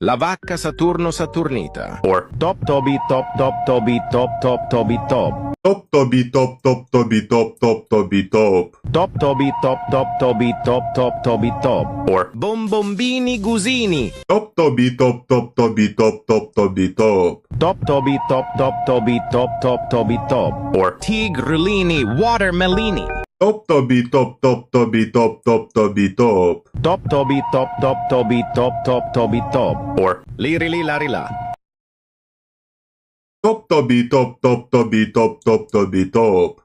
La vacca Saturno Saturnita. Or Top tobi top top tobi top top tobi top. Top tobi top top tobi top top tobi top. Top tobi top top tobi top top tobi top. or Bombombini Gusini. Top tobi top top tobi top top tobi top. Top tobi top top tobi top top tobi top. or Tigrulini Watermelini. Top tobi top top tobi top top tobi top. Top tobi top top tobi top top tobi top. or Lirili larila. Top tobi top top tobi top top tobi top.